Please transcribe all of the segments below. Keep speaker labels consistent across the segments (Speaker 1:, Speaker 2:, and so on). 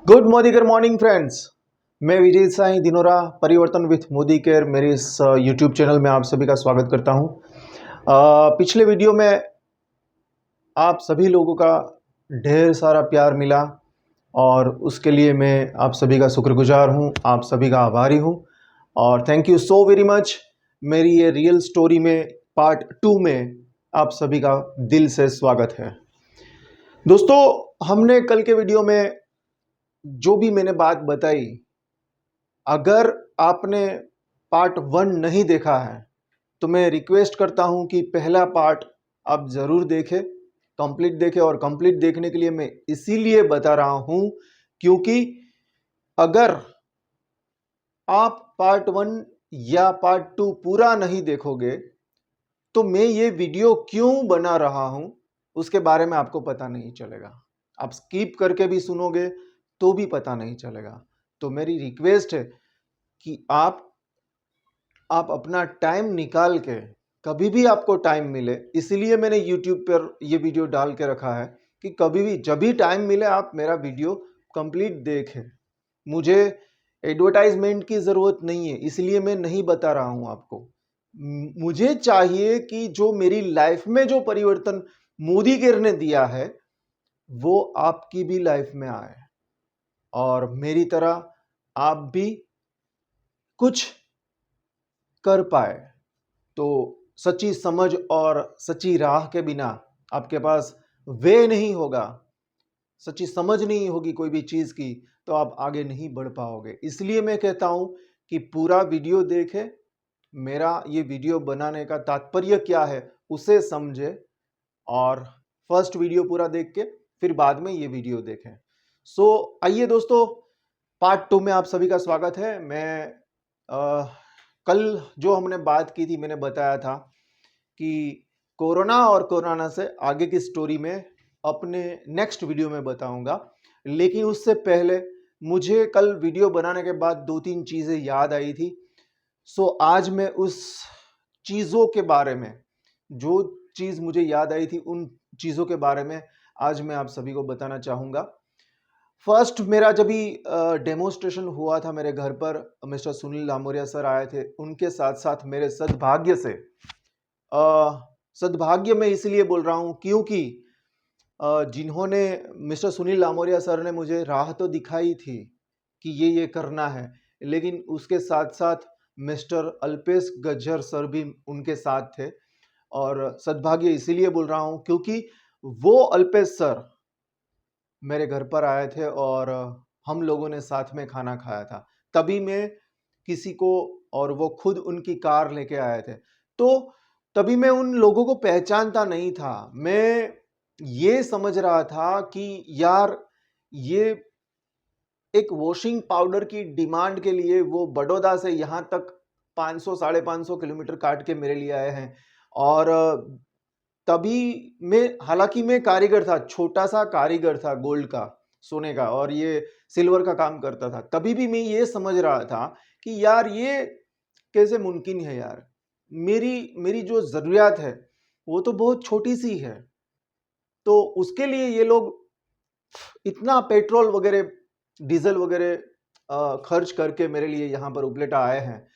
Speaker 1: Good morning friends. मैं विजय साई दिनोरा परिवर्तन with Modi care मेरे इस यूट्यूब चैनल में आप सभी का स्वागत करता हूं। पिछले वीडियो में आप सभी लोगों का ढेर सारा प्यार मिला और उसके लिए मैं आप सभी का शुक्रगुजार हूं, आप सभी का आभारी हूं और thank you so very much. मेरी ये रियल स्टोरी में पार्ट 2 में आप सभी का दिल से स्वागत है। दोस्तों, हमने कल के वीडियो में जो भी मैंने बात बताई, अगर आपने पार्ट 1 नहीं देखा है तो मैं रिक्वेस्ट करता हूं कि पहला पार्ट आप ज़रूर देखें, कंप्लीट देखें। और कंप्लीट देखने के लिए मैं इसीलिए बता रहा हूं क्योंकि अगर आप पार्ट 1 या पार्ट 2 पूरा नहीं देखोगे तो मैं ये वीडियो क्यों बना रहा हूं उसके बारे में आपको पता नहीं चलेगा। आप स्किप करके भी सुनोगे तो भी पता नहीं चलेगा। तो मेरी रिक्वेस्ट है कि आप अपना टाइम निकाल के, कभी भी आपको टाइम मिले, इसलिए मैंने YouTube पर ये वीडियो डाल के रखा है कि कभी भी जब भी टाइम मिले आप मेरा वीडियो कंप्लीट देखें। मुझे एडवर्टाइजमेंट की ज़रूरत नहीं है, इसलिए मैं नहीं बता रहा हूं आपको। मुझे चाहिए कि जो मेरी लाइफ में जो परिवर्तन मोदी केयर ने दिया है वो आपकी भी लाइफ में आए और मेरी तरह आप भी कुछ कर पाए। तो सच्ची समझ और सच्ची राह के बिना आपके पास वे नहीं होगा, सच्ची समझ नहीं होगी कोई भी चीज की, तो आप आगे नहीं बढ़ पाओगे। इसलिए मैं कहता हूं कि पूरा वीडियो देखें, मेरा ये वीडियो बनाने का तात्पर्य क्या है उसे समझे और फर्स्ट वीडियो पूरा देख के फिर बाद में ये वीडियो देखें। आइए दोस्तों, पार्ट 2 में आप सभी का स्वागत है। मैं कल जो हमने बात की थी, मैंने बताया था कि कोरोना और कोरोना से आगे की स्टोरी में अपने नेक्स्ट वीडियो में बताऊंगा। लेकिन उससे पहले मुझे कल वीडियो बनाने के बाद 2-3 चीज़ें याद आई थी। आज मैं उस चीज़ों के बारे में, जो चीज़ मुझे याद आई थी उन चीज़ों के बारे में आज मैं आप सभी को बताना चाहूँगा। फर्स्ट, मेरा जब भी डेमोस्ट्रेशन हुआ था मेरे घर पर, मिस्टर सुनील लामोरिया सर आए थे। उनके साथ साथ मेरे सद्भाग्य से, सद्भाग्य मैं इसलिए बोल रहा हूँ क्योंकि जिन्होंने, मिस्टर सुनील लामोरिया सर ने मुझे राह तो दिखाई थी कि ये करना है, लेकिन उसके साथ साथ मिस्टर अल्पेश गज्जर सर भी उनके साथ थे। और सद्भाग्य इसीलिए बोल रहा हूँ क्योंकि वो अल्पेश सर मेरे घर पर आए थे और हम लोगों ने साथ में खाना खाया था। तभी मैं किसी को, और वो खुद उनकी कार लेके आए थे, तो तभी मैं उन लोगों को पहचानता नहीं था। मैं ये समझ रहा था कि यार, ये एक वॉशिंग पाउडर की डिमांड के लिए वो बड़ौदा से यहाँ तक 500 550 किलोमीटर काट के मेरे लिए आए हैं। और तभी मैं, हालांकि मैं कारीगर था, छोटा सा कारीगर था, गोल्ड का, सोने का और ये सिल्वर का काम करता था। तभी भी मैं ये समझ रहा था कि यार ये कैसे मुमकिन है यार, मेरी मेरी जो जरूरियात है वो तो बहुत छोटी सी है, तो उसके लिए ये लोग इतना पेट्रोल वगैरह, डीजल वगैरह खर्च करके मेरे लिए यहाँ पर उपलेटा आए हैं।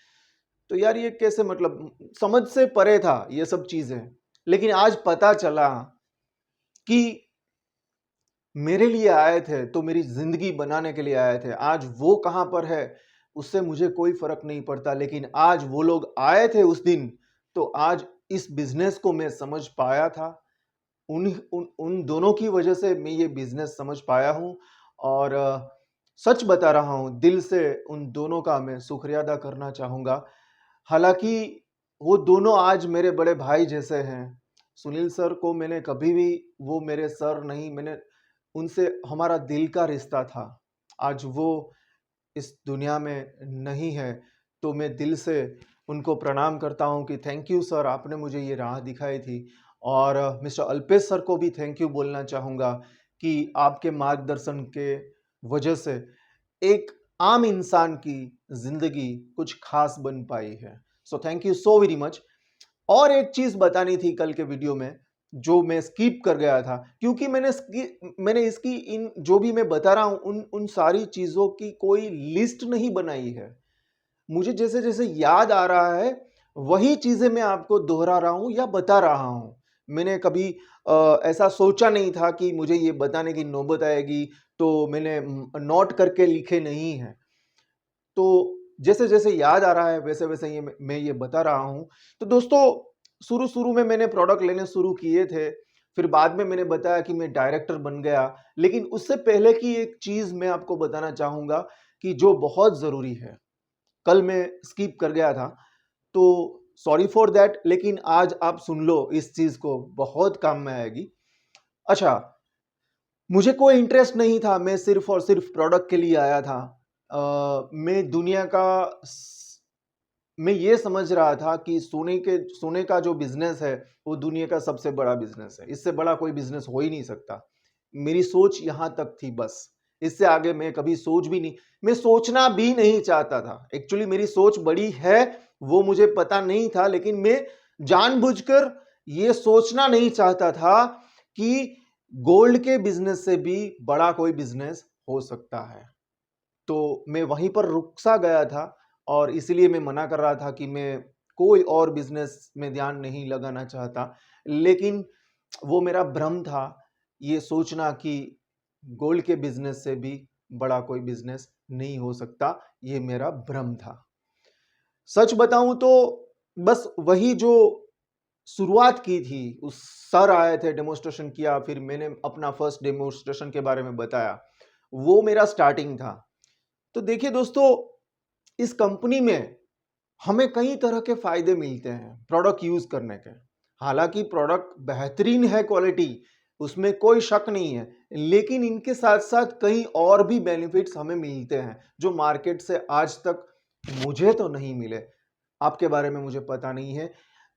Speaker 1: तो यार ये कैसे, मतलब समझ से परे था ये सब चीजें। लेकिन आज पता चला कि मेरे लिए आए थे तो मेरी जिंदगी बनाने के लिए आए थे। आज वो कहां पर है उससे मुझे कोई फर्क नहीं पड़ता, लेकिन आज वो लोग आए थे उस दिन, तो आज इस बिजनेस को मैं समझ पाया था। उन दोनों की वजह से मैं ये बिजनेस समझ पाया हूं। और सच बता रहा हूं, दिल से उन दोनों का मैं शुक्रिया अदा करना चाहूंगा। हालांकि वो दोनों आज मेरे बड़े भाई जैसे हैं। सुनील सर को मैंने कभी भी, वो मेरे सर नहीं, मैंने उनसे, हमारा दिल का रिश्ता था। आज वो इस दुनिया में नहीं है, तो मैं दिल से उनको प्रणाम करता हूं कि थैंक यू सर, आपने मुझे ये राह दिखाई थी। और मिस्टर अल्पेश सर को भी थैंक यू बोलना चाहूँगा कि आपके मार्गदर्शन के वजह से एक आम इंसान की ज़िंदगी कुछ खास बन पाई है। So thank you so very much. और एक चीज़ बतानी थी कल के वीडियो में, जो मैं स्किप कर गया था, क्योंकि मैंने इसकी इन जो भी मैं बता रहा हूं उन उन सारी चीजों की कोई लिस्ट नहीं बनाई है। मुझे जैसे जैसे याद आ रहा है वही चीजें मैं आपको दोहरा रहा हूं या बता रहा हूं। मैंने कभी ऐसा सोचा नहीं था कि मुझे ये बताने की नौबत आएगी, तो मैंने नोट करके लिखे नहीं है। तो जैसे जैसे याद आ रहा है वैसे वैसे ये मैं ये बता रहा हूं। तो दोस्तों, शुरू शुरू में मैंने प्रोडक्ट लेने शुरू किए थे, फिर बाद में मैंने बताया कि मैं डायरेक्टर बन गया। लेकिन उससे पहले की एक चीज मैं आपको बताना चाहूंगा कि जो बहुत जरूरी है, कल मैं स्किप कर गया था, तो सॉरी फॉर दैट, लेकिन आज आप सुन लो, इस चीज को बहुत काम में आएगी। अच्छा, मुझे कोई इंटरेस्ट नहीं था, मैं सिर्फ और सिर्फ प्रोडक्ट के लिए आया था। मैं दुनिया का मैं ये समझ रहा था कि सोने का जो बिजनेस है वो दुनिया का सबसे बड़ा बिजनेस है, इससे बड़ा कोई बिजनेस हो ही नहीं सकता। मेरी सोच यहां तक थी बस, इससे आगे मैं कभी सोच भी नहीं, मैं सोचना भी नहीं चाहता था। एक्चुअली मेरी सोच बड़ी है वो मुझे पता नहीं था, लेकिन मैं जानबूझकर ये सोचना नहीं चाहता था कि गोल्ड के बिजनेस से भी बड़ा कोई बिजनेस हो सकता है। तो मैं वहीं पर रुक सा गया था, और इसलिए मैं मना कर रहा था कि मैं कोई और बिजनेस में ध्यान नहीं लगाना चाहता। लेकिन वो मेरा भ्रम था, ये सोचना कि गोल्ड के बिजनेस से भी बड़ा कोई बिजनेस नहीं हो सकता, ये मेरा भ्रम था। सच बताऊं तो बस वही जो शुरुआत की थी, उस सर आए थे, डेमोस्ट्रेशन किया, फिर मैंने अपना फर्स्ट डेमोस्ट्रेशन के बारे में बताया, वो मेरा स्टार्टिंग था। तो देखिए दोस्तों, इस कंपनी में हमें कई तरह के फायदे मिलते हैं प्रोडक्ट यूज करने के। हालांकि प्रोडक्ट बेहतरीन है, क्वालिटी उसमें कोई शक नहीं है, लेकिन इनके साथ साथ कई और भी बेनिफिट्स हमें मिलते हैं जो मार्केट से आज तक मुझे तो नहीं मिले। आपके बारे में मुझे पता नहीं है,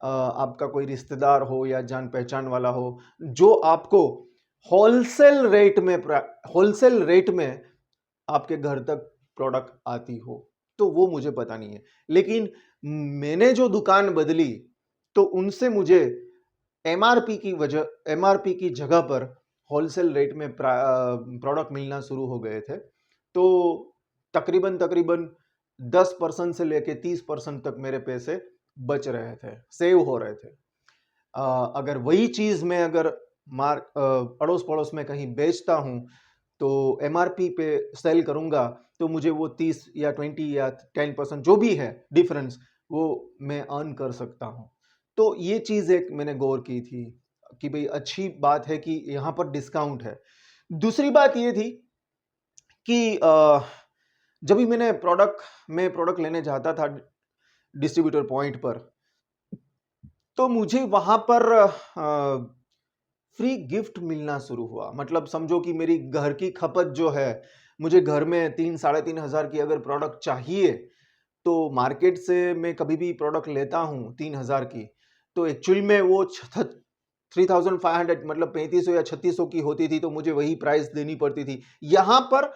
Speaker 1: आपका कोई रिश्तेदार हो या जान पहचान वाला हो जो आपको होलसेल रेट में आपके घर तक प्रोडक्ट आती हो, तो वो मुझे पता नहीं है। लेकिन मैंने जो दुकान बदली, तो उनसे मुझे एमआरपी की जगह पर होलसेल रेट में प्रोडक्ट मिलना शुरू हो गए थे। तो तकरीबन तकरीबन 10% से लेके 30% तक मेरे पैसे बच रहे थे, सेव हो रहे थे। अगर वही चीज मैं अगर अड़ोस पड़ोस में कहीं बेचता हूं, तो एमआरपी पे सेल करूंगा, तो मुझे वो 30 या 20 या 10% जो भी है डिफरेंस, वो मैं अर्न कर सकता हूं। तो ये चीज एक मैंने गौर की थी कि भाई अच्छी बात है कि यहां पर डिस्काउंट है। दूसरी बात ये थी कि जब भी मैं प्रोडक्ट लेने जाता था डिस्ट्रीब्यूटर पॉइंट पर, तो मुझे वहां पर फ्री गिफ्ट मिलना शुरू हुआ। मतलब समझो कि मेरी घर की खपत जो है, मुझे घर में 3-3.5 हजार की अगर प्रोडक्ट चाहिए, तो मार्केट से मैं कभी भी प्रोडक्ट लेता हूँ 3 हजार की, तो एक्चुअल में वो 3,500 मतलब 3500 या 3600 की होती थी, तो मुझे वही प्राइस देनी पड़ती थी। यहां पर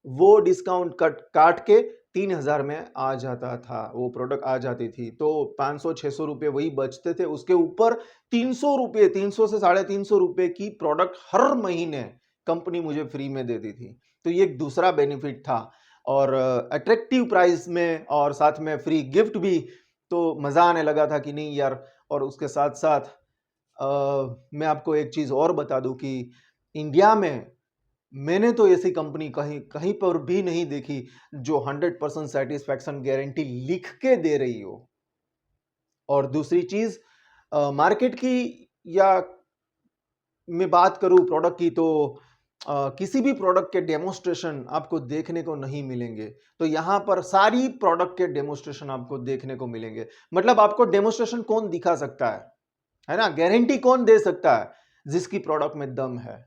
Speaker 1: वो डिस्काउंट कट काट के 3,000 में आ जाता था, वो प्रोडक्ट आ जाती थी। तो 500-600 रुपये वही बचते थे, उसके ऊपर 300 रुपये, 300 से 350 रुपये की प्रोडक्ट हर महीने कंपनी मुझे फ्री में देती थी। तो ये एक दूसरा बेनिफिट था, और अट्रैक्टिव प्राइस में और साथ में फ्री गिफ्ट भी, तो मजा आने लगा था कि नहीं यार। और उसके साथ साथ मैं आपको एक चीज और बता दूं कि इंडिया में मैंने तो ऐसी कंपनी कहीं कहीं पर भी नहीं देखी जो 100% सेटिस्फैक्शन गारंटी लिख के दे रही हो। और दूसरी चीज, मार्केट की या मैं बात करूं प्रोडक्ट की, तो किसी भी प्रोडक्ट के डेमोस्ट्रेशन आपको देखने को नहीं मिलेंगे। तो यहां पर सारी प्रोडक्ट के डेमोस्ट्रेशन आपको देखने को मिलेंगे। मतलब आपको डेमोस्ट्रेशन कौन दिखा सकता है ना, गारंटी कौन दे सकता है, जिसकी प्रोडक्ट में दम है।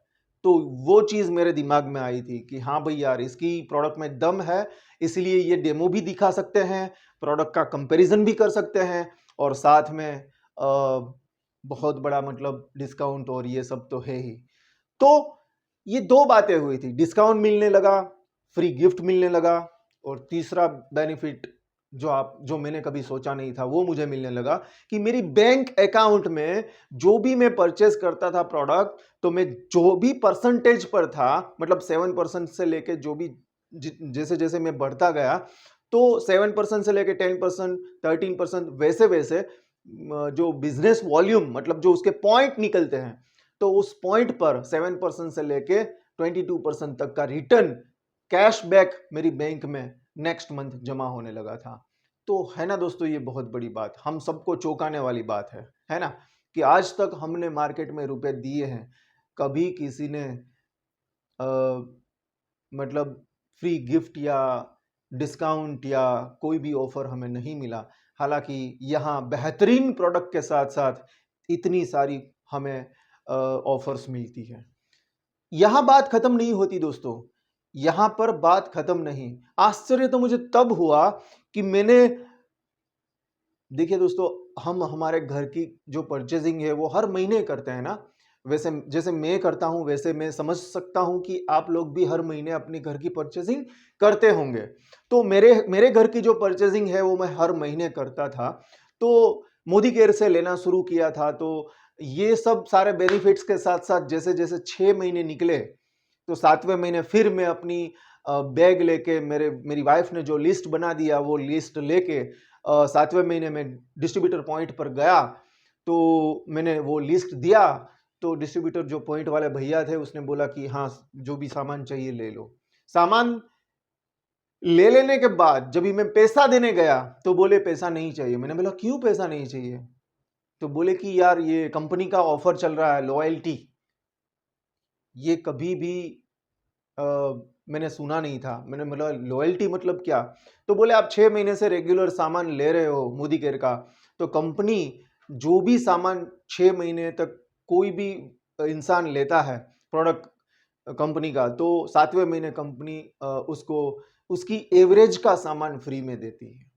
Speaker 1: तो वो चीज मेरे दिमाग में आई थी कि हाँ भाई यार, इसकी प्रोडक्ट में दम है, इसलिए ये डेमो भी दिखा सकते हैं, प्रोडक्ट का कंपैरिजन भी कर सकते हैं, और साथ में बहुत बड़ा मतलब डिस्काउंट और ये सब तो है ही। तो ये दो बातें हुई थी, डिस्काउंट मिलने लगा, फ्री गिफ्ट मिलने लगा, और तीसरा बेनिफिट जो मैंने कभी सोचा नहीं था वो मुझे मिलने लगा कि मेरी बैंक अकाउंट में जो भी मैं परचेस करता था प्रोडक्ट, तो मैं जो भी परसेंटेज पर था, मतलब 7% से लेके जो भी जैसे जैसे मैं बढ़ता गया, तो 7% से लेके 10%, 13%, वैसे वैसे जो बिजनेस वॉल्यूम, मतलब जो उसके पॉइंट निकलते हैं, तो उस पॉइंट पर 7% से लेके 22% तक का रिटर्न कैशबैक मेरी बैंक में नेक्स्ट मंथ जमा होने लगा था। तो है ना दोस्तों, ये बहुत बड़ी बात, हम सबको चौंकाने वाली बात है ना, कि आज तक हमने मार्केट में रुपए दिए हैं, कभी किसी ने अ, मतलब फ्री गिफ्ट या डिस्काउंट या कोई भी ऑफर हमें नहीं मिला। हालांकि यहाँ बेहतरीन प्रोडक्ट के साथ साथ इतनी सारी हमें ऑफर्स मिलती है। यहां बात खत्म नहीं होती दोस्तों, यहां पर बात खत्म नहीं। आश्चर्य तो मुझे तब हुआ कि मैंने, देखिए दोस्तों, हम हमारे घर की जो परचेजिंग है वो हर महीने करते हैं ना। वैसे जैसे मैं करता हूं, वैसे मैं समझ सकता हूं कि आप लोग भी हर महीने अपनी घर की परचेजिंग करते होंगे। तो मेरे मेरे घर की जो परचेजिंग है वो मैं हर महीने करता था। तो मोदी केयर से लेना शुरू किया था, तो ये सब सारे बेनिफिट्स के साथ साथ जैसे जैसे 6 महीने निकले, तो 7वें महीने फिर मैं अपनी बैग लेके, मेरी वाइफ ने जो लिस्ट बना दिया वो लिस्ट लेके 7वें महीने में डिस्ट्रीब्यूटर पॉइंट पर गया। तो मैंने वो लिस्ट दिया, तो डिस्ट्रीब्यूटर जो पॉइंट वाले भैया थे उसने बोला कि हाँ, जो भी सामान चाहिए ले लो। सामान ले लेने के बाद जब भी मैं पैसा देने गया तो बोले पैसा नहीं चाहिए। मैंने बोला क्यों पैसा नहीं चाहिए? तो बोले कि यार ये कंपनी का ऑफर चल रहा है, लॉयल्टी। ये कभी भी अ, मैंने सुना नहीं था। मैंने बोला लॉयल्टी मतलब क्या? तो बोले आप 6 महीने से रेगुलर सामान ले रहे हो मोदी केयर का, तो कंपनी जो भी सामान 6 महीने तक कोई भी इंसान लेता है प्रोडक्ट कंपनी का, तो 7वें महीने कंपनी उसको उसकी एवरेज का सामान फ्री में देती है।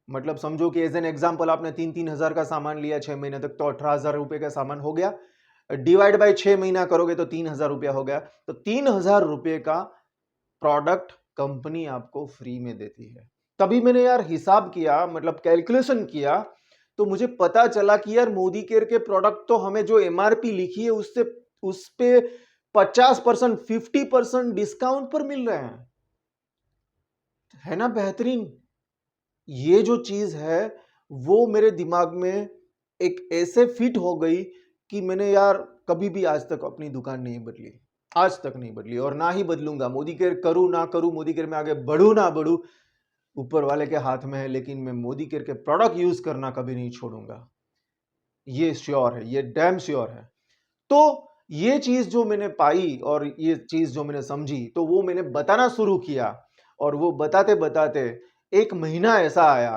Speaker 1: मतलब समझो कि एज एन एग्जाम्पल आपने 3-3 हज़ार का सामान लिया 6 महीने तक, तो 18,000 रुपए का सामान हो गया। डिवाइड बाय 6 महीना करोगे तो 3,000 रुपया हो गया। तो 3,000 रुपये का प्रोडक्ट कंपनी आपको फ्री में देती है। तभी मैंने यार हिसाब किया, मतलब कैलकुलेशन किया, तो मुझे पता चला कि यार मोदी केयर के प्रोडक्ट तो हमें जो एमआरपी लिखी है उससे उस पे 50%, 50% डिस्काउंट पर मिल रहे हैं। है ना बेहतरीन? ये जो चीज है वो मेरे दिमाग में एक ऐसे फिट हो गई कि मैंने यार कभी भी आज तक अपनी दुकान नहीं बदली, आज तक नहीं बदली और ना ही बदलूंगा। मोदी केयर करूं ना करूं, मोदी केयर में आगे बढ़ू ना बढ़ू, ऊपर वाले के हाथ में है, लेकिन मैं मोदी केयर के प्रोडक्ट यूज करना कभी नहीं छोड़ूंगा। ये श्योर है, ये डैम श्योर है। तो ये चीज जो मैंने पाई और ये चीज जो मैंने समझी, तो वो मैंने बताना शुरू किया। और वो बताते बताते एक महीना ऐसा आया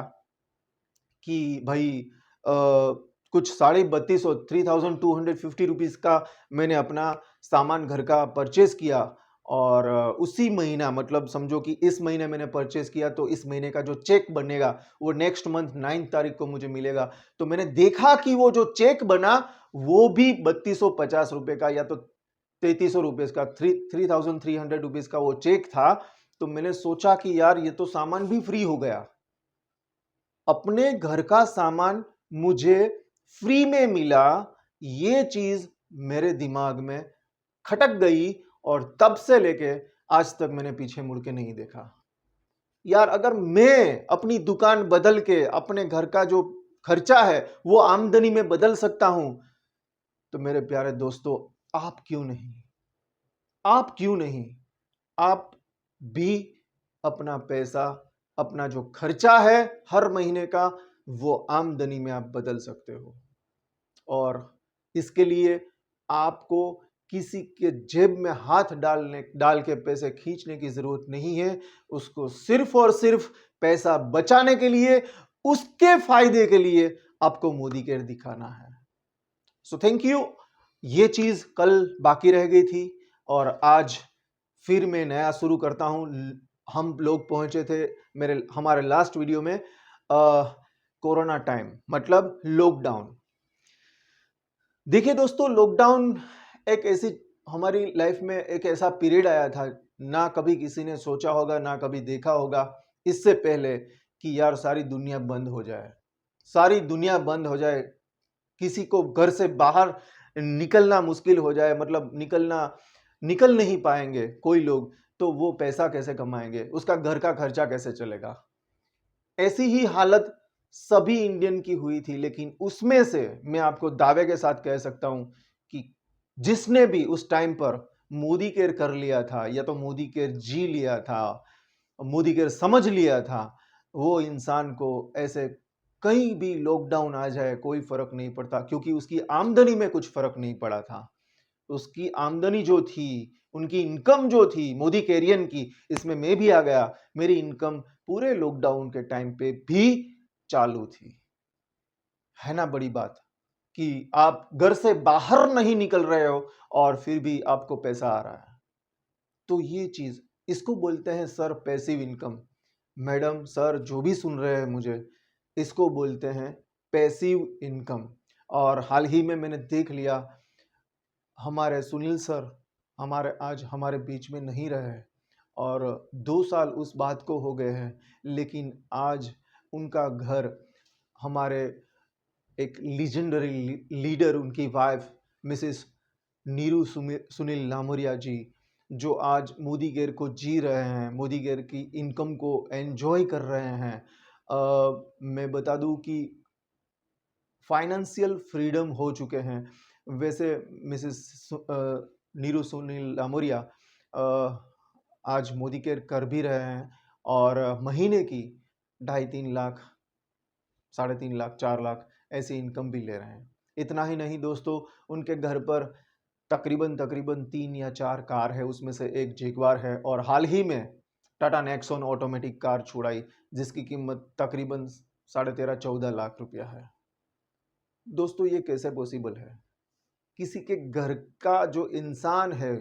Speaker 1: कि भाई कुछ 32,500, 3,250 रुपीज का मैंने अपना सामान घर का परचेस किया। और उसी महीना, मतलब समझो कि इस महीने मैंने परचेस किया, तो इस महीने का जो चेक बनेगा वो नेक्स्ट मंथ 9 तारीख को मुझे मिलेगा। तो मैंने देखा कि वो जो चेक बना वो भी 3250 रुपए का, या तो 3300 रुपये का, 3,300 रुपीज का वो चेक था। तो मैंने सोचा कि यार ये तो सामान भी फ्री हो गया, अपने घर का सामान मुझे फ्री में मिला। ये चीज मेरे दिमाग में खटक गई और तब से लेके आज तक मैंने पीछे मुड़ के नहीं देखा। यार अगर मैं अपनी दुकान बदल के अपने घर का जो खर्चा है वो आमदनी में बदल सकता हूं, तो मेरे प्यारे दोस्तों, आप क्यों नहीं? आप क्यों नहीं? आप भी अपना पैसा, अपना जो खर्चा है हर महीने का, वो आमदनी में आप बदल सकते हो। और इसके लिए आपको किसी के जेब में हाथ डाल के पैसे खींचने की जरूरत नहीं है। उसको सिर्फ और सिर्फ पैसा बचाने के लिए, उसके फायदे के लिए आपको मोदी केयर दिखाना है। So thank you. ये चीज कल बाकी रह गई थी और आज फिर मैं नया शुरू करता हूं। हम लोग पहुंचे थे हमारे लास्ट वीडियो में कोरोना टाइम, मतलब लॉकडाउन। देखिए दोस्तों, लॉकडाउन एक ऐसी हमारी लाइफ में एक ऐसा पीरियड आया था, ना कभी किसी ने सोचा होगा, ना कभी देखा होगा इससे पहले, कि यार सारी दुनिया बंद हो जाए, सारी दुनिया बंद हो जाए, किसी को घर से बाहर निकलना मुश्किल हो जाए, मतलब निकल नहीं पाएंगे कोई लोग, तो वो पैसा कैसे कमाएंगे, उसका घर का खर्चा कैसे चलेगा। ऐसी ही हालत सभी इंडियन की हुई थी। लेकिन उसमें से मैं आपको दावे के साथ कह सकता हूं कि जिसने भी उस टाइम पर मोदी केयर कर लिया था, या तो मोदी केयर जी लिया था, मोदी केयर समझ लिया था, वो इंसान को ऐसे कहीं भी लॉकडाउन आ जाए कोई फर्क नहीं पड़ता, क्योंकि उसकी आमदनी में कुछ फर्क नहीं पड़ा था। उसकी आमदनी जो थी, उनकी इनकम जो थी मोदी कैरियन की, इसमें मैं भी आ गया, मेरी इनकम पूरे लॉकडाउन के टाइम पे भी चालू थी। है ना बड़ी बात कि आप घर से बाहर नहीं निकल रहे हो और फिर भी आपको पैसा आ रहा है। तो ये चीज, इसको बोलते हैं sir passive income. Madam sir जो भी सुन रहे हैं मुझे, इसको बोलते हैं पैसिव इनकम। और हाल ही में मैंने देख लिया, हमारे सुनील सर आज हमारे बीच में नहीं रहे, और 2 साल उस बात को हो गए हैं। लेकिन आज उनका घर, हमारे एक लीजेंडरी लीडर, उनकी वाइफ मिसेस सुनील लामोरिया जी, जो आज मोदी केयर को जी रहे हैं, मोदी केयर की इनकम को एंजॉय कर रहे हैं। मैं बता दूं कि फाइनेंशियल फ्रीडम हो चुके हैं। वैसे मिसेस नीरू सुनील लामोरिया आज मोदी केयर कर भी रहे हैं, और महीने की 2.5-3 लाख, 3.5 लाख, 4 लाख ऐसी इनकम भी ले रहे हैं। इतना ही नहीं दोस्तों, उनके घर पर तकरीबन तकरीबन 3 या 4 कार है, उसमें से एक जैगवार है, और हाल ही में टाटा नेक्सॉन ऑटोमेटिक कार छुड़ाई, जिसकी कीमत तकरीबन 13.5-14 लाख रुपया है। दोस्तों ये कैसे पॉसिबल है? किसी के घर का जो इंसान है,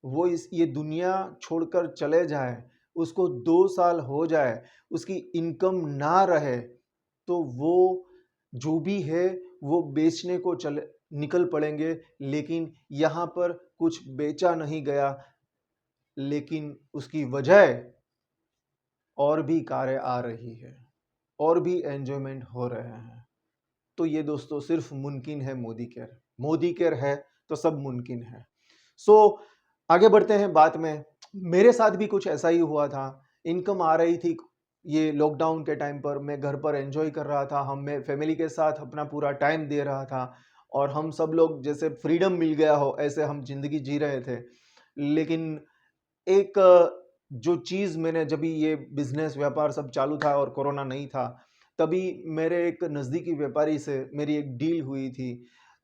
Speaker 1: वो ये दुनिया छोड़कर चले जाए, उसको 2 साल हो जाए, उसकी इनकम ना रहे, तो वो जो भी है वो बेचने को चले निकल पड़ेंगे। लेकिन यहाँ पर कुछ बेचा नहीं गया, लेकिन उसकी वजह और भी कारें आ रही है, और भी एंजॉयमेंट हो रहे हैं। तो ये दोस्तों सिर्फ मुमकिन है मोदी केयर है तो सब मुमकिन है। सो आगे बढ़ते हैं बात में। मेरे साथ भी कुछ ऐसा ही हुआ था। इनकम आ रही थी, ये लॉकडाउन के टाइम पर मैं घर पर एंजॉय कर रहा था, मैं फैमिली के साथ अपना पूरा टाइम दे रहा था, और हम सब लोग जैसे फ्रीडम मिल गया हो ऐसे हम जिंदगी जी रहे थे। लेकिन एक जो चीज़ मैंने, जब ये बिजनेस व्यापार सब चालू था और कोरोना नहीं था, तभी मेरे एक नज़दीकी व्यापारी से मेरी एक डील हुई थी।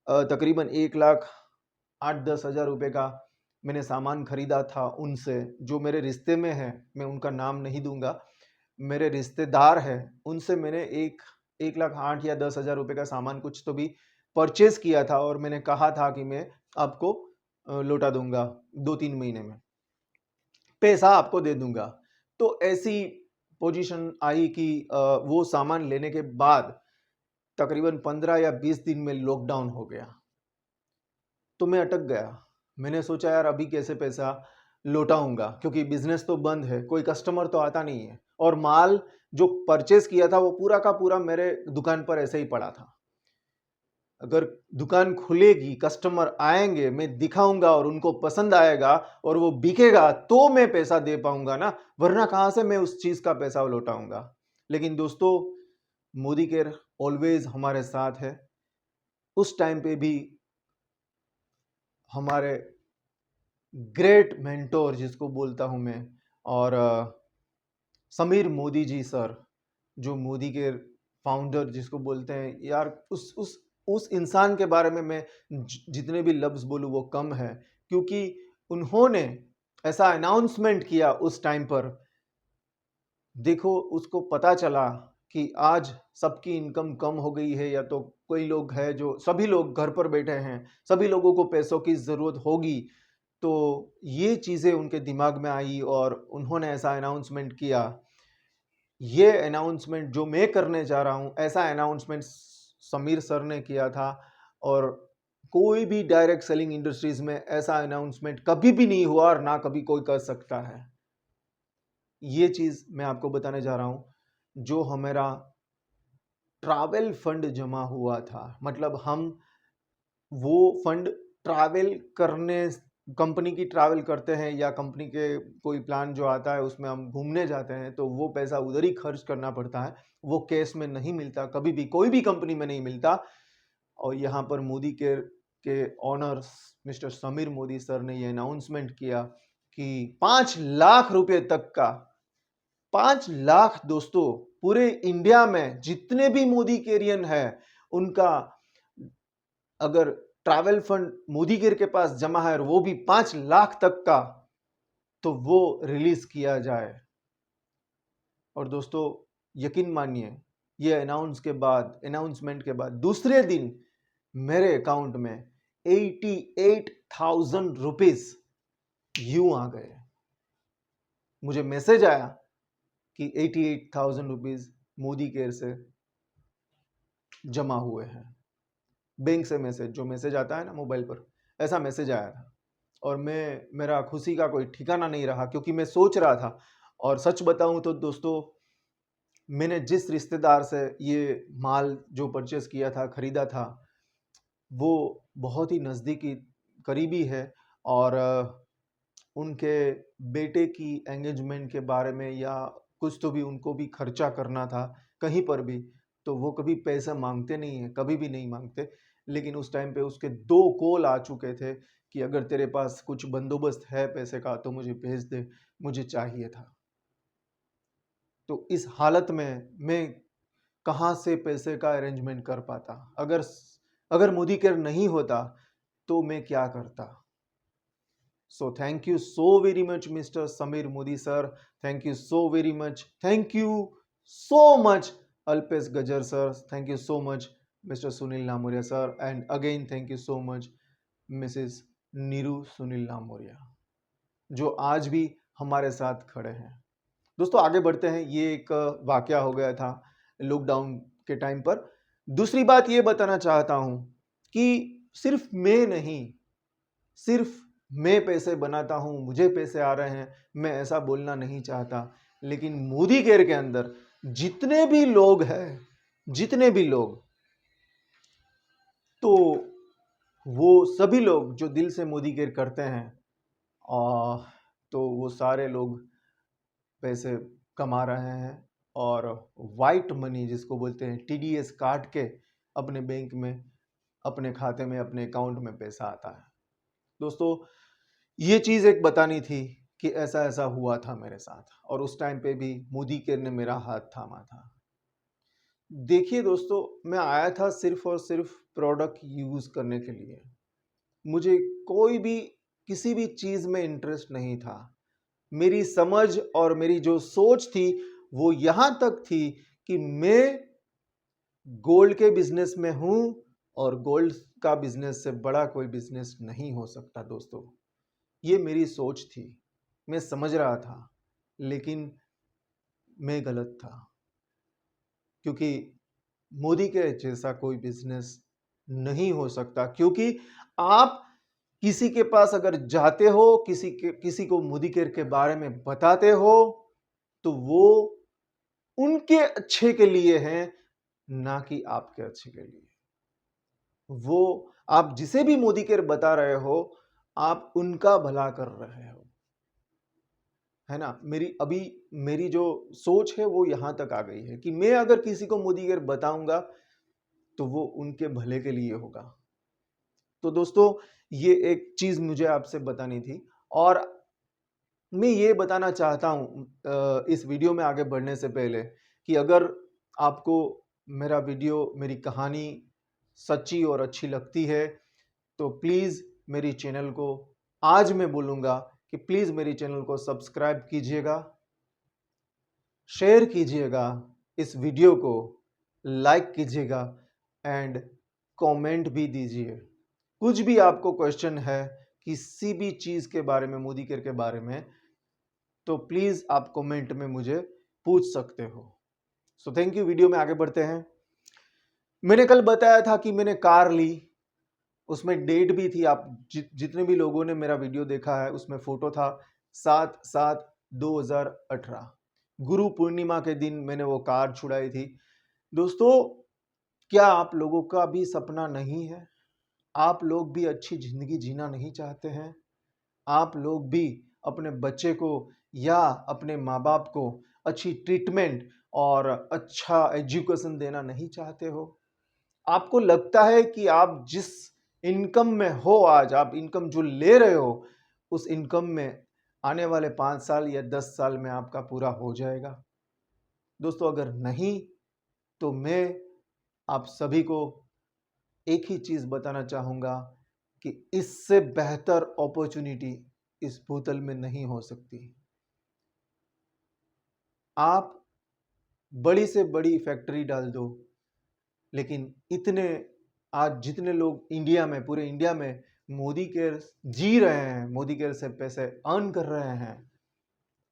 Speaker 1: तकरीबन 1,08,10,000 रुपये का मैंने सामान खरीदा था उनसे, जो मेरे रिश्ते में है, मैं उनका नाम नहीं दूंगा, मेरे रिश्तेदार है। उनसे मैंने 1,08,000 या 10,000 रुपये का सामान कुछ तो भी परचेज किया था, और मैंने कहा था कि मैं आपको लौटा दूंगा 2-3 महीने में, पैसा आपको दे दूंगा। तो ऐसी पोजीशन आई कि वो सामान लेने के बाद तकरीबन 15 या 20 दिन में लॉकडाउन हो गया। तो मैं अटक गया। मैंने सोचा यार अभी कैसे पैसा लौटाऊंगा, क्योंकि बिजनेस तो बंद है, कोई कस्टमर तो आता नहीं है, और माल जो परचेज किया था वो पूरा का पूरा मेरे दुकान पर ऐसे ही पड़ा था। अगर दुकान खुलेगी, कस्टमर आएंगे, मैं दिखाऊंगा और उनको पसंद आएगा और वो बिकेगा, तो मैं पैसा दे पाऊंगा ना, वरना कहां से मैं उस चीज का पैसा लौटाऊंगा। लेकिन दोस्तों मोदी केयर ऑलवेज हमारे साथ है। उस टाइम पे भी हमारे ग्रेट मेंटोर जिसको बोलता हूं मैं, और समीर मोदी जी सर, जो मोदी के फाउंडर जिसको बोलते हैं यार, उस इंसान के बारे में मैं जितने भी लफ्ज़ बोलूँ वो कम है। क्योंकि उन्होंने ऐसा अनाउंसमेंट किया उस टाइम पर, देखो उसको पता चला कि आज सबकी इनकम कम हो गई है, या तो कोई लोग है जो, सभी लोग घर पर बैठे हैं, सभी लोगों को पैसों की ज़रूरत होगी। तो ये चीज़ें उनके दिमाग में आई और उन्होंने ऐसा अनाउंसमेंट किया। ये अनाउंसमेंट जो मैं करने जा रहा हूँ, ऐसा अनाउंसमेंट समीर सर ने किया था, और कोई भी डायरेक्ट सेलिंग इंडस्ट्रीज में ऐसा अनाउंसमेंट कभी भी नहीं हुआ, और ना कभी कोई कर सकता है। ये चीज़ मैं आपको बताने जा रहा हूँ। जो हमारा ट्रैवल फंड जमा हुआ था, मतलब हम वो फंड ट्रैवल करने, कंपनी की ट्रैवल करते हैं या कंपनी के कोई प्लान जो आता है उसमें हम घूमने जाते हैं, तो वो पैसा उधर ही खर्च करना पड़ता है, वो कैश में नहीं मिलता, कभी भी कोई भी कंपनी में नहीं मिलता। और यहाँ पर मोदी केयर के honours mister Sameer Modi sir ने ये अनाउंसमेंट किया कि 5 लाख रुपए तक का, 5 लाख दोस्तों, पूरे इंडिया में जितने भी मोदी केरियन है उनका अगर ट्रैवल फंड मोदी केयर के पास जमा है और वो भी 5 लाख तक का, तो वो रिलीज किया जाए। और दोस्तों यकीन मानिए, ये अनाउंसमेंट के बाद दूसरे दिन मेरे अकाउंट में 88,000 रुपीज यूं आ गए। मुझे मैसेज आया कि 88,000 रुपीज मोदी केयर से जमा हुए हैं। बैंक से मैसेज, जो मैसेज आता है ना मोबाइल पर, ऐसा मैसेज आया था। और मेरा खुशी का कोई ठिकाना नहीं रहा, क्योंकि मैं सोच रहा था, और सच बताऊं तो दोस्तों, मैंने जिस रिश्तेदार से ये माल जो परचेस किया था, खरीदा था, वो बहुत ही नज़दीकी करीबी है। और उनके बेटे की एंगेजमेंट के बारे में या कुछ तो भी उनको भी खर्चा करना था कहीं पर भी, तो वो कभी पैसा मांगते नहीं है, कभी भी नहीं मांगते। लेकिन उस टाइम पे उसके 2 कॉल आ चुके थे कि अगर तेरे पास कुछ बंदोबस्त है पैसे का तो मुझे भेज दे, मुझे चाहिए था। तो इस हालत में मैं कहाँ से पैसे का अरेंजमेंट कर पाता? अगर मोदी केयर नहीं होता तो मैं क्या करता? So thank you so very much, Mr. Samir Modi sir. Thank you so very much. Thank you so much, Alpesh Gajar sir. Thank you so much, Mr. Sunil Namoria sir. And again, thank you so much, Mrs. Neeru Sunil नामोरिया, जो आज भी हमारे साथ खड़े हैं। दोस्तों आगे बढ़ते हैं। ये एक वाकया हो गया था लॉकडाउन के टाइम पर। दूसरी बात ये बताना चाहता हूं कि सिर्फ मैं नहीं, सिर्फ मैं पैसे बनाता हूं, मुझे पैसे आ रहे हैं, मैं ऐसा बोलना नहीं चाहता। लेकिन मोदी केयर के अंदर जितने भी लोग हैं, जितने भी लोग, तो वो सभी लोग जो दिल से मोदी केयर करते हैं, तो वो सारे लोग पैसे कमा रहे हैं और वाइट मनी जिसको बोलते हैं, टीडीएस काट के अपने बैंक में, अपने खाते में, अपने अकाउंट में पैसा आता है। दोस्तों ये चीज़ एक बतानी थी कि ऐसा ऐसा हुआ था मेरे साथ, और उस टाइम पे भी मोदी केयर ने मेरा हाथ थामा था। देखिए दोस्तों, मैं आया था सिर्फ और सिर्फ प्रोडक्ट यूज़ करने के लिए। मुझे कोई भी किसी भी चीज़ में इंटरेस्ट नहीं था। मेरी समझ और मेरी जो सोच थी वो यहाँ तक थी कि मैं गोल्ड के बिजनेस में हूँ, और गोल्ड का बिजनेस से बड़ा कोई बिजनेस नहीं हो सकता। दोस्तों ये मेरी सोच थी, मैं समझ रहा था, लेकिन मैं गलत था, क्योंकि मोदी के जैसा कोई बिजनेस नहीं हो सकता। क्योंकि आप किसी के पास अगर जाते हो, किसी को मोदी केयर के बारे में बताते हो, तो वो उनके अच्छे के लिए हैं, ना कि आपके अच्छे के लिए। वो आप जिसे भी मोदी केयर बता रहे हो, आप उनका भला कर रहे हो, है ना। मेरी जो सोच है वो यहां तक आ गई है कि मैं अगर किसी को मोदी केयर बताऊंगा तो वो उनके भले के लिए होगा। तो दोस्तों ये एक चीज मुझे आपसे बतानी थी, और मैं ये बताना चाहता हूं इस वीडियो में आगे बढ़ने से पहले कि अगर आपको मेरा वीडियो, मेरी कहानी सच्ची और अच्छी लगती है तो प्लीज़ मेरी चैनल को, आज मैं बोलूँगा कि प्लीज़ मेरी चैनल को सब्सक्राइब कीजिएगा, शेयर कीजिएगा, इस वीडियो को लाइक कीजिएगा एंड कमेंट भी दीजिए। कुछ भी आपको क्वेश्चन है किसी भी चीज़ के बारे में, मोदी केयर के बारे में, तो प्लीज़ आप कमेंट में मुझे पूछ सकते हो। So thank you. वीडियो में आगे बढ़ते हैं। मैंने कल बताया था कि मैंने कार ली, उसमें डेट भी थी। आप जितने भी लोगों ने मेरा वीडियो देखा है उसमें फोटो था 7/7/2018। गुरु पूर्णिमा के दिन मैंने वो कार छुड़ाई थी। दोस्तों, क्या आप लोगों का भी सपना नहीं है? आप लोग भी अच्छी ज़िंदगी जीना नहीं चाहते हैं? आप लोग भी अपने बच्चे को या अपने माँ-बाप को अच्छी ट्रीटमेंट और अच्छा एजुकेशन देना नहीं चाहते हो? आपको लगता है कि आप जिस इनकम में हो आज, आप इनकम जो ले रहे हो, उस इनकम में आने वाले 5 साल या 10 साल में आपका पूरा हो जाएगा? दोस्तों, अगर नहीं, तो मैं आप सभी को एक ही चीज़ बताना चाहूँगा कि इससे बेहतर अपॉर्चुनिटी इस भूतल में नहीं हो सकती। आप बड़ी से बड़ी फैक्ट्री डाल दो, लेकिन इतने आज जितने लोग इंडिया में, पूरे इंडिया में मोदी केयर जी रहे हैं, मोदी केयर से पैसे अर्न कर रहे हैं,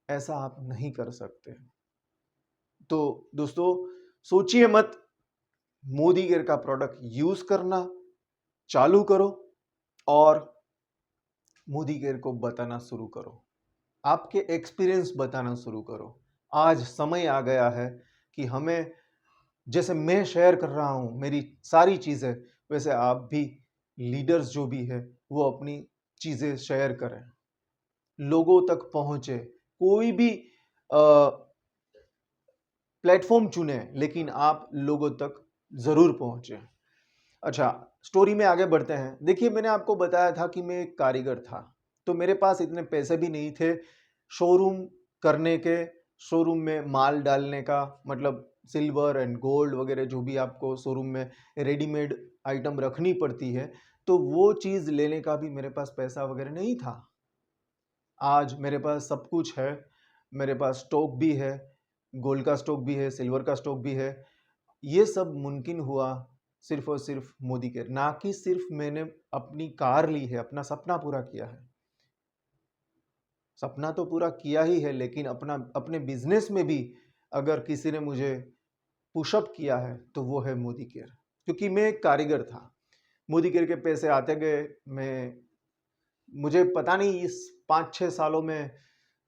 Speaker 1: ऐसा आप नहीं कर सकते। तो दोस्तों, सोचिए मत, मोदी केयर का प्रोडक्ट यूज करना चालू करो और मोदी केयर को बताना शुरू करो, आपके एक्सपीरियंस बताना शुरू करो। आज समय आ गया है कि हमें, जैसे मैं शेयर कर रहा हूं मेरी सारी चीजें, वैसे आप भी लीडर्स जो भी है वो अपनी चीजें शेयर करें, लोगों तक पहुंचे। कोई भी प्लेटफॉर्म चुने, लेकिन आप लोगों तक जरूर पहुंचे। अच्छा, स्टोरी में आगे बढ़ते हैं। देखिए, मैंने आपको बताया था कि मैं एक कारीगर था, तो मेरे पास इतने पैसे भी नहीं थे शोरूम करने के, शोरूम में माल डालने का, मतलब सिल्वर एंड गोल्ड वगैरह जो भी आपको शोरूम में रेडीमेड आइटम रखनी पड़ती है, तो वो चीज़ लेने का भी मेरे पास पैसा वगैरह नहीं था। आज मेरे पास सब कुछ है, मेरे पास स्टॉक भी है, गोल्ड का स्टॉक भी है, सिल्वर का स्टॉक भी है। ये सब मुमकिन हुआ सिर्फ और सिर्फ मोदी के, ना कि सिर्फ मैंने अपनी कार ली है, अपना सपना पूरा किया है। सपना तो पूरा किया ही है, लेकिन अपने बिजनेस में भी अगर किसी ने मुझे पुशअप किया है तो वो है मोदी केयर, क्योंकि मैं एक कारीगर था। मोदी केयर के पैसे आते गए, मुझे पता नहीं इस 5-6 सालों में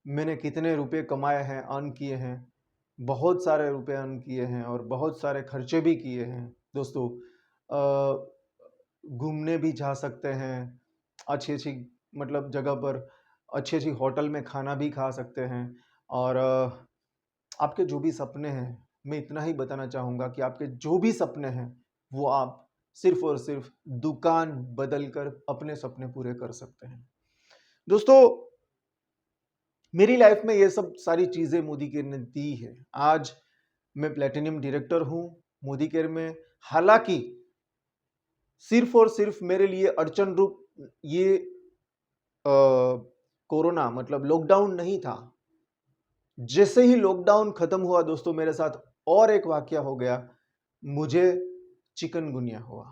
Speaker 1: मैंने कितने रुपए कमाए हैं, अर्न किए हैं। बहुत सारे रुपए अर्न किए हैं और बहुत सारे खर्चे भी किए हैं। दोस्तों, घूमने भी जा सकते हैं, अच्छी अच्छी मतलब जगह पर, अच्छी अच्छी होटल में खाना भी खा सकते हैं। और आपके जो भी सपने हैं, मैं इतना ही बताना चाहूँगा कि आपके जो भी सपने हैं वो आप सिर्फ और सिर्फ दुकान बदल कर अपने सपने पूरे कर सकते हैं। दोस्तों, मेरी लाइफ में ये सब सारी चीज़ें मोदी केयर ने दी है। आज मैं प्लेटिनियम डायरेक्टर हूँ मोदी केयर में। हालांकि सिर्फ और सिर्फ मेरे लिए अड़चन रूप ये कोरोना मतलब लॉकडाउन नहीं था। जैसे ही लॉकडाउन खत्म हुआ दोस्तों, मेरे साथ और एक वाकया हो गया, मुझे चिकनगुनिया हुआ,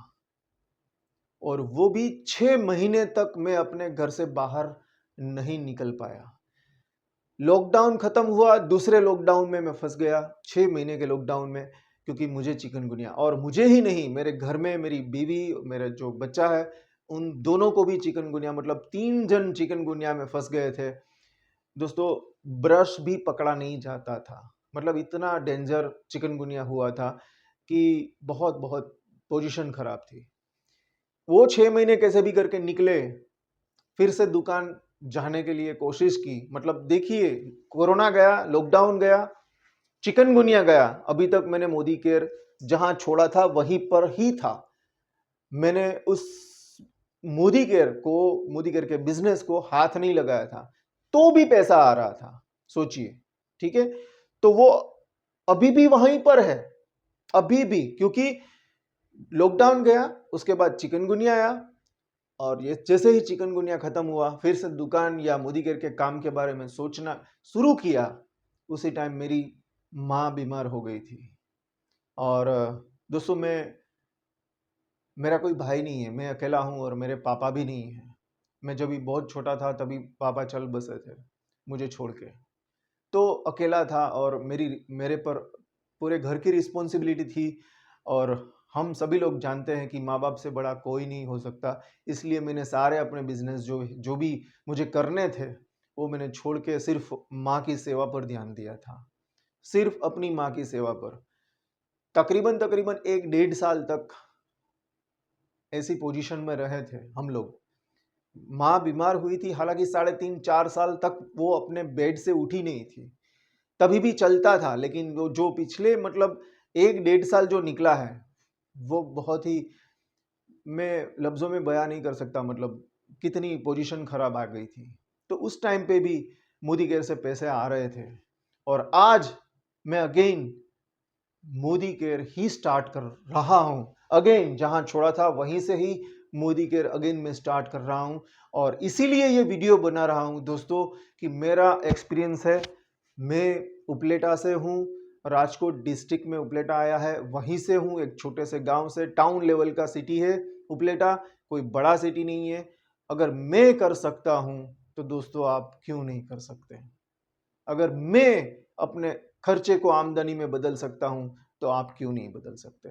Speaker 1: और वो भी 6 महीने तक मैं अपने घर से बाहर नहीं निकल पाया। लॉकडाउन खत्म हुआ, दूसरे लॉकडाउन में मैं फंस गया, 6 महीने के लॉकडाउन में, क्योंकि मुझे चिकनगुनिया, और मुझे ही नहीं, मेरे घर में मेरी बीवी, मेरा जो बच्चा है, उन दोनों को भी चिकनगुनिया, मतलब 3 जन चिकनगुनिया में फंस गए थे। दोस्तों, ब्रश भी पकड़ा नहीं जाता था, मतलब इतना डेंजर चिकनगुनिया हुआ था कि बहुत बहुत पोजीशन खराब थी। वो 6 महीने कैसे भी करके निकले, फिर से दुकान जाने के लिए कोशिश की। मतलब देखिए, कोरोना गया, लॉकडाउन गया, चिकनगुनिया गया, अभी तक मैंने मोदी केयर जहां छोड़ा था वहीं पर ही था। मैंने उस मोदी केयर के बिजनेस को हाथ नहीं लगाया था, तो भी पैसा आ रहा था। सोचिए, ठीक है। तो वो अभी भी वहीं पर है, अभी भी, क्योंकि लॉकडाउन गया, उसके बाद चिकनगुनिया आया, और ये जैसे ही चिकनगुनिया खत्म हुआ, फिर से दुकान या मोदी केयर के काम के बारे में सोचना शुरू किया। उसी टाइम मेरी माँ बीमार हो गई थी। और दोस्तों, मेरा कोई भाई नहीं है, मैं अकेला हूँ, और मेरे पापा भी नहीं है। मैं जब भी बहुत छोटा था तभी पापा चल बसे थे मुझे छोड़ के, तो अकेला था, और मेरे पर पूरे घर की रिस्पॉन्सिबिलिटी थी। और हम सभी लोग जानते हैं कि माँ बाप से बड़ा कोई नहीं हो सकता। इसलिए मैंने सारे अपने बिजनेस जो जो भी मुझे करने थे, वो मैंने छोड़ के सिर्फ माँ की सेवा पर ध्यान दिया था। सिर्फ अपनी माँ की सेवा पर। तकरीबन तकरीबन 1-1.5 साल तक ऐसी पोजीशन में रहे थे हम लोग। माँ बीमार हुई थी, हालांकि 3.5-4 साल तक वो अपने बेड से उठी नहीं थी, तभी भी चलता था। लेकिन वो जो पिछले मतलब 1-1.5 साल जो निकला है, वो बहुत ही, मैं लफ्जों में बयां नहीं कर सकता, मतलब कितनी पोजीशन खराब आ गई थी। तो उस टाइम पे भी मोदी केयर से पैसे आ रहे थे, और आज मैं अगेन मोदी केयर ही स्टार्ट कर रहा हूं। अगेन जहां छोड़ा था वहीं से ही मोदी केयर अगेन मैं स्टार्ट कर रहा हूं, और इसीलिए ये वीडियो बना रहा हूं दोस्तों कि मेरा एक्सपीरियंस है। मैं उपलेटा से हूं, राजकोट डिस्ट्रिक्ट में उपलेटा आया है, वहीं से हूं, एक छोटे से गांव से। टाउन लेवल का सिटी है उपलेटा, कोई बड़ा सिटी नहीं है। अगर मैं कर सकता हूं तो दोस्तों आप क्यों नहीं कर सकते? अगर मैं अपने खर्चे को आमदनी में बदल सकता हूं तो आप क्यों नहीं बदल सकते?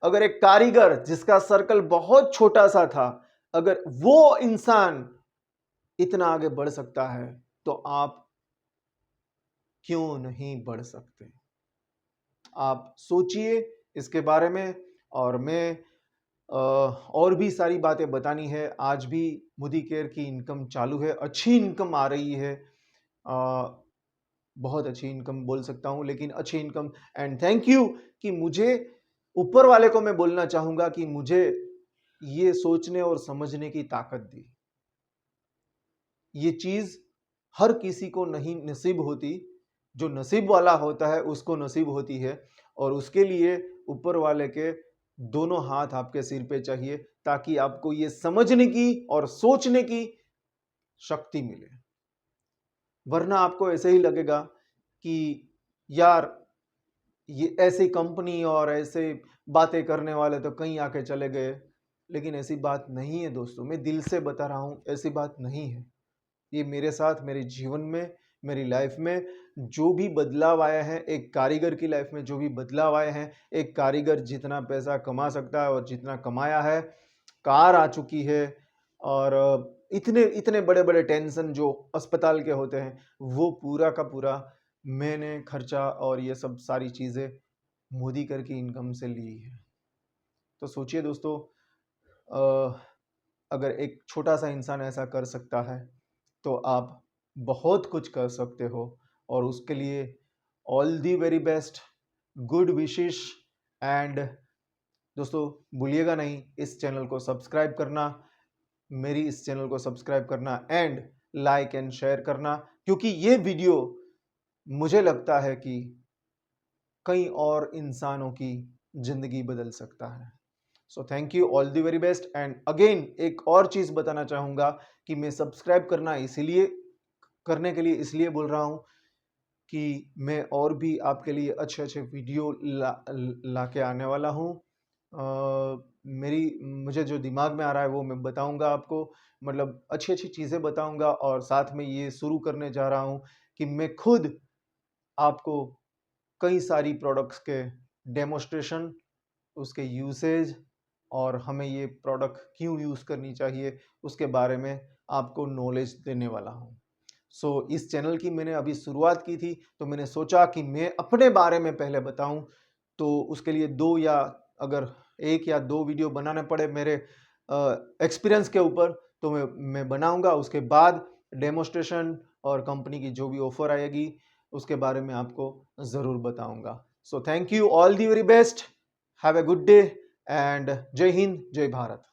Speaker 1: अगर एक कारीगर जिसका सर्कल बहुत छोटा सा था, अगर वो इंसान इतना आगे बढ़ सकता है तो आप क्यों नहीं बढ़ सकते? आप सोचिए इसके बारे में। और मैं और भी सारी बातें बतानी है। आज भी मोदी केयर की इनकम चालू है, अच्छी इनकम आ रही है, बहुत अच्छी इनकम बोल सकता हूं, लेकिन अच्छी इनकम। एंड थैंक यू कि मुझे, ऊपर वाले को मैं बोलना चाहूंगा कि मुझे ये सोचने और समझने की ताकत दी। ये चीज हर किसी को नहीं नसीब होती, जो नसीब वाला होता है उसको नसीब होती है, और उसके लिए ऊपर वाले के दोनों हाथ आपके सिर पे चाहिए, ताकि आपको ये समझने की और सोचने की शक्ति मिले। वरना आपको ऐसे ही लगेगा कि यार ये ऐसी कंपनी और ऐसे बातें करने वाले तो कहीं आके चले गए। लेकिन ऐसी बात नहीं है दोस्तों, मैं दिल से बता रहा हूं, ऐसी बात नहीं है। ये मेरे साथ, मेरे जीवन में, मेरी लाइफ में जो भी बदलाव आया है, एक कारीगर की लाइफ में जो भी बदलाव आए हैं, एक कारीगर जितना पैसा कमा सकता है और जितना कमाया है, कार आ चुकी है, और इतने इतने बड़े बड़े टेंशन जो अस्पताल के होते हैं, वो पूरा का पूरा मैंने खर्चा और ये सब सारी चीज़ें मोदी कर की इनकम से ली है। तो सोचिए दोस्तों, अगर एक छोटा सा इंसान ऐसा कर सकता है तो आप बहुत कुछ कर सकते हो। और उसके लिए all the very best, good wishes. And दोस्तों भूलिएगा नहीं इस चैनल को सब्सक्राइब करना, मेरी इस चैनल को सब्सक्राइब करना, एंड लाइक एंड शेयर करना, क्योंकि ये वीडियो मुझे लगता है कि कई और इंसानों की जिंदगी बदल सकता है। So thank you, all the very best. And again एक और चीज बताना चाहूंगा कि मैं सब्सक्राइब करना इसीलिए, करने के लिए इसलिए बोल रहा हूं कि मैं और भी आपके लिए अच्छे अच्छे वीडियो ला के आने वाला हूं। मुझे जो दिमाग में आ रहा है वो मैं बताऊंगा आपको, मतलब अच्छी अच्छी चीज़ें बताऊंगा। और साथ में ये शुरू करने जा रहा हूं कि मैं खुद आपको कई सारी प्रोडक्ट्स के डेमोस्ट्रेशन, उसके यूसेज, और हमें ये प्रोडक्ट क्यों यूज़ करनी चाहिए उसके बारे में आपको नॉलेज देने वाला हूँ। सो इस चैनल की मैंने अभी शुरुआत की थी, तो मैंने सोचा कि मैं अपने बारे में पहले बताऊं। तो उसके लिए दो, या अगर एक या दो वीडियो बनाने पड़े मेरे एक्सपीरियंस के ऊपर, तो मैं बनाऊंगा। उसके बाद डेमोस्ट्रेशन और कंपनी की जो भी ऑफर आएगी उसके बारे में आपको ज़रूर बताऊंगा। So thank you, all the very best, have a good day, and जय हिंद, जय भारत।